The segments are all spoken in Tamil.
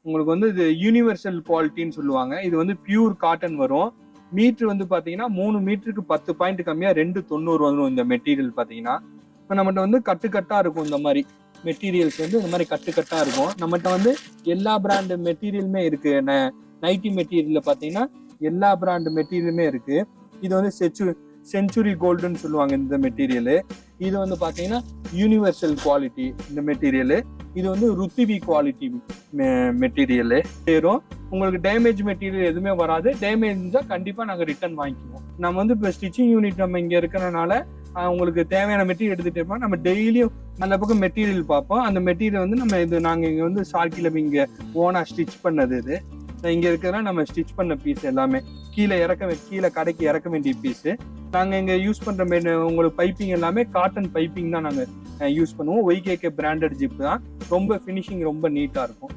உங்களுக்கு வந்து இது யூனிவர்சல் குவாலிட்டின்னு சொல்லுவாங்க. இது வந்து பியூர் காட்டன் வரும். மீட்டர் வந்து பாத்தீங்கன்னா 3 மீட்டருக்கு 10 பாயிண்ட் கம்மியா 290 வரும் இந்த மெட்டீரியல் பாத்தீங்கன்னா. இப்போ நம்மகிட்ட வந்து கட்டுக்கட்டா இருக்கும். இந்த மாதிரி மெட்டீரியல்ஸ் வந்து இந்த மாதிரி கட்டுக்கட்டா இருக்கும். நம்மகிட்ட வந்து எல்லா பிராண்ட் மெட்டீரியலுமே இருக்கு. நைட்டி மெட்டீரியல்ல பாத்தீங்கன்னா எல்லா பிராண்ட் மெட்டீரியலுமே இருக்கு. இது வந்து செஞ்சுரி கோல்டுன்னு சொல்லுவாங்க இந்த மெட்டீரியல். இது வந்து பாத்தீங்கன்னா யூனிவர்சல் குவாலிட்டி இந்த மெட்டீரியல். இது வந்து ருத்திவி குவாலிட்டி மெட்டீரியல் சேரும். உங்களுக்கு டேமேஜ் மெட்டீரியல் எதுவுமே வராது. டேமேஜ் இருந்தா கண்டிப்பா நாங்க ரிட்டர்ன் வாங்கிக்குவோம். நம்ம வந்து இப்போ ஸ்டிச்சிங் யூனிட் நம்ம இங்க இருக்கிறனால உங்களுக்கு தேவையான மெட்டீரியல் எடுத்துட்டு இருப்போம். நம்ம டெய்லியும் அந்த பக்கம் மெட்டீரியல் பார்ப்போம். அந்த மெட்டீரியல் வந்து நம்ம இது நாங்க இங்க வந்து சார்கில இங்க ஓனா ஸ்டிச் பண்ணது. இது இங்க இருக்கிறதா நம்ம ஸ்டிச் பண்ண பீஸ் எல்லாமே கீழே கடைக்கு இறக்க வேண்டிய பீஸ். நாங்க இங்க யூஸ் பண்ற உங்களுக்கு பைப்பிங் எல்லாமே காட்டன் பைப்பிங் தான் நாங்க யூஸ் பண்ணுவோம். ஒய்கேகே பிராண்டட் ஜிப் தான். ரொம்ப ஃபினிஷிங் ரொம்ப நீட்டா இருக்கும்.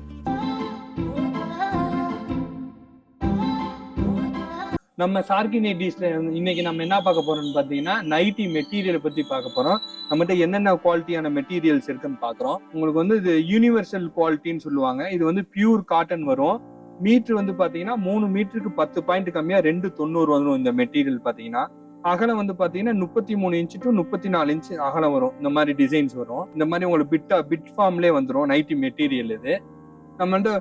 நம்ம சார்கி நைட்டிஸ்ல இன்னைக்கு நம்ம என்ன பார்க்க போறோம்னு பாத்தீங்கன்னா நைட்டி மெட்டீரியல் பத்தி பார்க்க போறோம். நம்மகிட்ட என்னென்ன குவாலிட்டியான மெட்டீரியல்ஸ் இருக்குன்னு பாக்குறோம். உங்களுக்கு வந்து இது யூனிவர்சல் குவாலிட்டின்னு சொல்லுவாங்க. இது வந்து பியூர் காட்டன் வரும். மீட்டர் வந்து பாத்தீங்கன்னா 3 மீட்டருக்கு 10 பாயிண்ட் கம்மியா 290 வரும் இந்த மெட்டீரியல் பாத்தீங்கன்னா. அகலம் வந்து பாத்தீங்கன்னா 33 இன்ச் டு 34 இன்ச் அகலம் வரும். இந்த மாதிரி டிசைன்ஸ் வரும். இந்த மாதிரி உங்களுக்கு பிட் ஃபார்ம்லேயே வந்துடும் நைட்டி மெட்டீரியல். இது நம்ம வந்து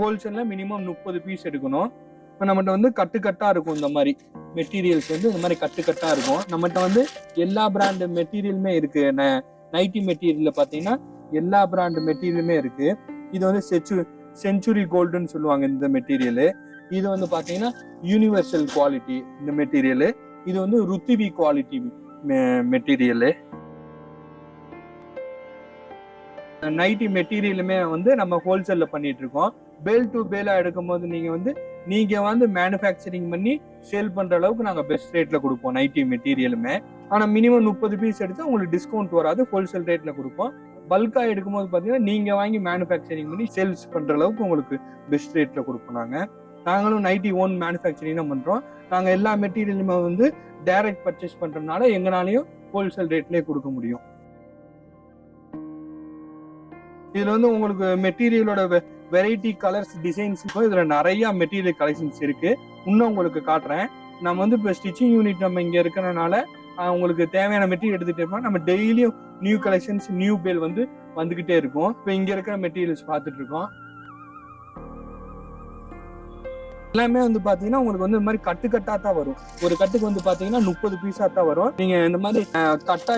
ஹோல்சேல்ல மினிமம் 30 பீஸ் எடுக்கணும். இப்போ நம்மகிட்ட வந்து கட்டுக்கட்டா இருக்கும். இந்த மாதிரி மெட்டீரியல்ஸ் வந்து இந்த மாதிரி கட்டுக்கட்டா இருக்கும். நம்மகிட்ட வந்து எல்லா பிராண்ட் மெட்டீரியலுமே இருக்கு. நைட்டி மெட்டீரியல்ல பாத்தீங்கன்னா எல்லா பிராண்ட் மெட்டீரியலுமே இருக்கு. இது வந்து செஞ்சுரி கோல்டுன்னு சொல்லுவாங்க இந்த மெட்டீரியல். இது வந்து பாத்தீங்கன்னா யூனிவர்சல் குவாலிட்டி இந்த மெட்டீரியல். இது வந்து ருத்திவி குவாலிட்டி மெட்டீரியல். நைட்டி மெட்டீரியலுமே வந்து நம்ம ஹோல்சேல்ல பண்ணிட்டு இருக்கோம். பேல் டு பேலா எடுக்கும் போது நீங்க வந்து மேனுஃபேக்சரிங் பண்ணி சேல் பண்ற அளவுக்கு நாங்க பெஸ்ட் ரேட்ல கொடுப்போம் நைட்டி மெட்டீரியலுமே. ஆனா மினிமம் 30 பீஸ் எடுத்தா உங்களுக்கு டிஸ்கவுண்ட் வராது. ஹோல்சேல் ரேட்ல கொடுப்போம். பல்கா எடுக்கும் போது பாத்தீங்கன்னா நீங்க வாங்கி மேனுஃபேக்சரிங் பண்ணி சேல்ஸ் பண்ற அளவுக்கு உங்களுக்கு பெஸ்ட் ரேட்ல கொடுப்போம். நாங்களும் நைட்டி ஓன் மேனுஃபேக்சரிங் தான் பண்றோம். நாங்க எல்லா மெட்டீரியலுமே வந்து டைரக்ட் பர்ச்சேஸ் பண்றதுனால எங்களாலையும் ஹோல்சேல் ரேட்லயே கொடுக்க முடியும். இதுல வந்து உங்களுக்கு மெட்டீரியலோட வெரைட்டி கலர்ஸ் டிசைன்ஸ் இதுல நிறைய மெட்டீரியல் கலெக்ஷன்ஸ் இருக்கு. இன்னும் உங்களுக்கு காட்டுறேன். நம்ம வந்து இப்போ ஸ்டிச்சிங் யூனிட் நம்ம இங்க இருக்கிறனால உங்களுக்கு தேவையான மெட்டீரியல் எடுத்துட்டு இருப்போம். நம்ம டெய்லியும் நியூ கலெக்ஷன்ஸ் நியூ பேல் வந்துகிட்டே இருக்கும். இப்போ இங்க இருக்கிற மெட்டீரியல்ஸ் பார்த்துட்டு இருக்கோம். எல்லாமே வந்து பாத்தீங்கன்னா உங்களுக்கு வந்து இந்த மாதிரி கட்டுக்கட்டா தான் வரும். ஒரு கட்டுக்கு வந்து பாத்தீங்கன்னா 30 பீஸா தான் வரும். நீங்க இந்த மாதிரி கட்டா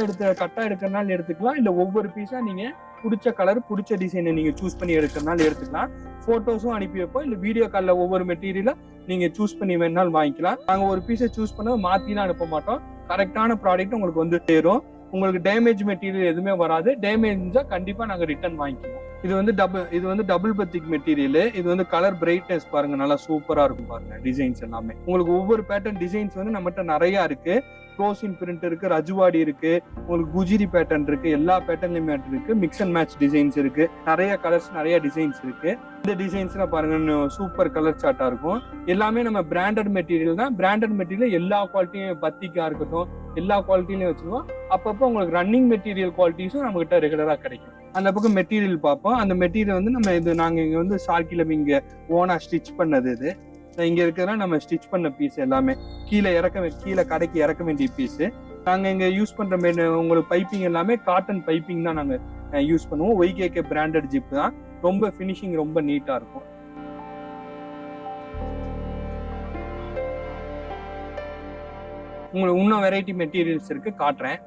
எடுக்கிறனால எடுத்துக்கலாம். இல்ல ஒவ்வொரு பீஸா நீங்க பிடிச்ச கலர் பிடிச்ச டிசைனை நீங்க சூஸ் பண்ணி எடுக்கிறனால எடுத்துக்கலாம். போட்டோஸும் அனுப்பி வைப்போம். இல்ல வீடியோ கால்ல ஒவ்வொரு மெட்டீரியலா நீங்க சூஸ் பண்ணி வேணாலும் வாங்கிக்கலாம். நாங்க ஒரு பீஸை சூஸ் பண்ண மாத்திலாம் அனுப்ப மாட்டோம். கரெக்டான ப்ராடக்ட் உங்களுக்கு வந்து சேரும். உங்களுக்கு டேமேஜ் மெட்டீரியல் எதுவுமே வராது. டேமேஜ் இருந்தா கண்டிப்பா நாங்க ரிட்டர்ன் வாங்கிக்குவோம். இது வந்து டபுள் பத்திக் மெட்டீரியல். இது வந்து கலர் பிரைட்னஸ் பாருங்க, நல்லா சூப்பரா இருக்கும் பாருங்க. டிசைன்ஸ் எல்லாமே உங்களுக்கு ஒவ்வொரு பேட்டர்ன் டிசைன்ஸ் வந்து நம்மகிட்ட நிறைய இருக்கு. க்ளோசின் பிரிண்ட் இருக்கு, ரஜுவாடி இருக்கு, உங்களுக்கு குஜிரி பேட்டர்ன் இருக்கு, எல்லா பேட்டர்ன்லயுமே இருக்கு. மிக்ஸ் அண்ட் மேட்ச் டிசைன்ஸ் இருக்கு. நிறைய கலர்ஸ் நிறைய டிசைன்ஸ் இருக்கு. இந்த டிசைன்ஸ்ல பாருங்க சூப்பர் கலர் சார்ட்டா இருக்கும். எல்லாமே நம்ம பிராண்டட் மெட்டீரியல் தான். பிராண்டட் மெட்டீரியல் எல்லா குவாலிட்டியும் பத்திக்கா இருக்கட்டும் எல்லா குவாலிட்டிலையும் வச்சிருவோம். அப்பப்போ உங்களுக்கு ரன்னிங் மெட்டீரியல் குவாலிட்டிஸும் நம்ம கிட்ட ரெகுலரா கிடைக்கும். அந்த பக்கம் மெட்டீரியல் பார்ப்போம். அந்த மெட்டீரியல் வந்து நாங்க இங்க வந்து சார்கில இங்க ஓனா ஸ்டிச் பண்ணது. இது இங்க இருக்கிறதா நம்ம ஸ்டிச் பண்ண பீஸ் எல்லாமே கீழே கடைக்கு இறக்க வேண்டிய பீஸ். நாங்க இங்க யூஸ் பண்ற உங்களுக்கு பைப்பிங் எல்லாமே காட்டன் பைப்பிங் தான் நாங்க யூஸ் பண்ணுவோம். ஒய்கேகே பிராண்டட் ஜிப் தான். ரொம்ப ஃபினிஷிங் ரொம்ப நீட்டா இருக்கும். உங்களுக்கு இன்னும் வெரைட்டி மெட்டீரியல்ஸ் இருக்கு, காட்டுறேன்.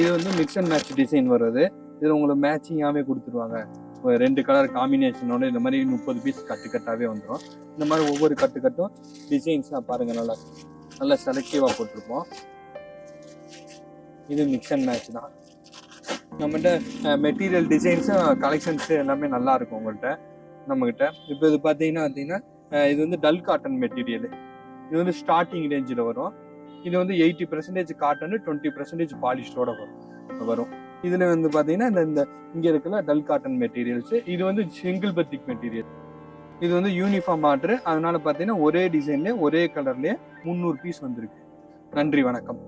இது வந்து மிக்ஸ் அண்ட் மேட்ச் டிசைன் வருது. இதுல உங்களுக்கு மேட்சிங்காவே கொடுத்துருவாங்க. 2 கலர் காம்பினேஷனோட இந்த மாதிரி 30 பீஸ் கட்டுக்கட்டாவே வந்துடும். இந்த மாதிரி ஒவ்வொரு கட்டுக்கட்டும் டிசைன்ஸ் பாருங்க, நல்லா செலக்டிவா போட்டிருப்போம். இது மிக்ஸ் அண்ட் மேட்ச் தான். நம்மகிட்ட மெட்டீரியல் டிசைன்ஸும் கலெக்ஷன்ஸ் எல்லாமே நல்லா இருக்கும் உங்கள்கிட்ட நம்மகிட்ட. இப்போ இது பார்த்தீங்கன்னா இது வந்து டல் காட்டன் மெட்டீரியல். இது வந்து ஸ்டார்டிங் ரேஞ்சில் வரும். இது வந்து 80% காட்டனு 20% பாலிஸ்டரோட வரும். இதுல வந்து பாத்தீங்கன்னா இந்த இங்க இருக்குல்ல டல் காட்டன் மெட்டீரியல்ஸ், இது வந்து சிங்கிள் பத்திக் மெட்டீரியல். இது வந்து யூனிஃபார்ம் ஆர்டர். அதனால பாத்தீங்கன்னா ஒரே டிசைன்லயே ஒரே கலர்லயே 300 பீஸ் வந்திருக்கு. நன்றி, வணக்கம்.